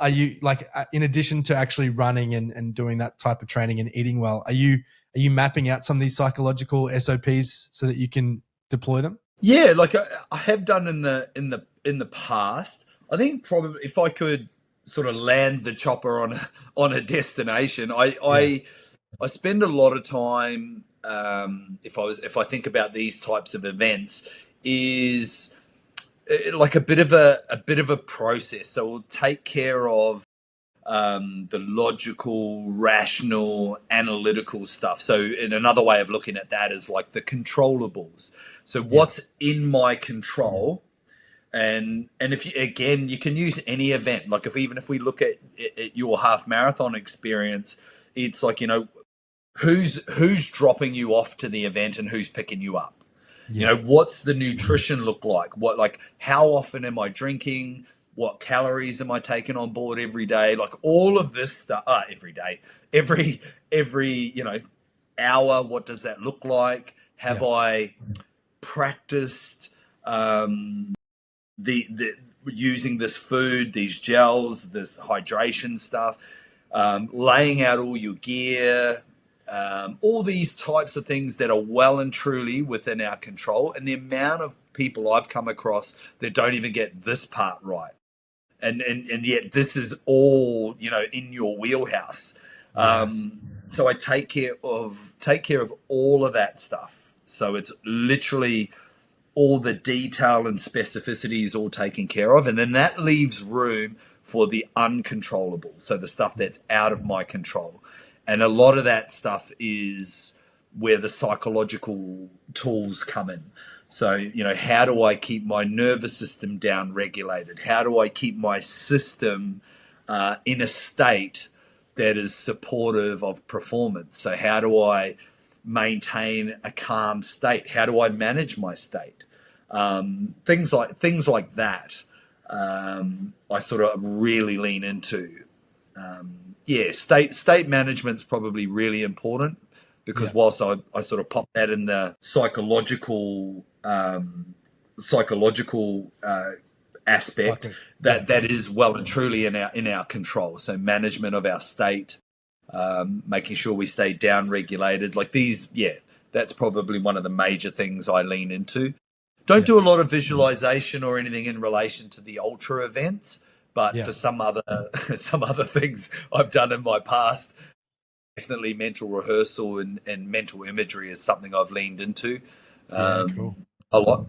are you like, in addition to actually running and doing that type of training and eating well, are you mapping out some of these psychological SOPs so that you can deploy them? Yeah, like I have done in the past. I think probably if I could sort of land the chopper on a destination, Yeah. I spend a lot of time, if I think about these types of events, is like a bit of a process. So we'll take care of the logical, rational, analytical stuff. So, in another way of looking at that is like the controllables. So, Yeah. what's in my control? And if you, again, you can use any event. Like if we look at your half marathon experience, it's like, who's dropping you off to the event and who's picking you up. Yeah. What's the nutrition look like? How often am I drinking? What calories am I taking on board every day? Like all of this stuff, every day, every, hour. What does that look like? Have Yeah. I practiced, the using this food, these gels, this hydration stuff, laying out all your gear, all these types of things that are well and truly within our control. And the amount of people I've come across that don't even get this part right. And yet this is all, in your wheelhouse. Yes. So I take care of all of that stuff. So it's literally all the detail and specificity is all taken care of. And then that leaves room for the uncontrollable. So the stuff that's out of my control. And a lot of that stuff is where the psychological tools come in. So, how do I keep my nervous system down regulated? How do I keep my system in a state that is supportive of performance? So how do I maintain a calm state? How do I manage my state? Things like that. I sort of really lean into. State management's probably really important because Yeah. whilst I sort of pop that in the psychological aspect, Okay. Yeah. that is well and truly in our control. So management of our state, making sure we stay down regulated, like these. Yeah, that's probably one of the major things I lean into. Don't Yeah. do a lot of visualization or anything in relation to the ultra events, but Yeah. for some other some other things I've done in my past, definitely mental rehearsal and mental imagery is something I've leaned into Yeah. Cool. a lot.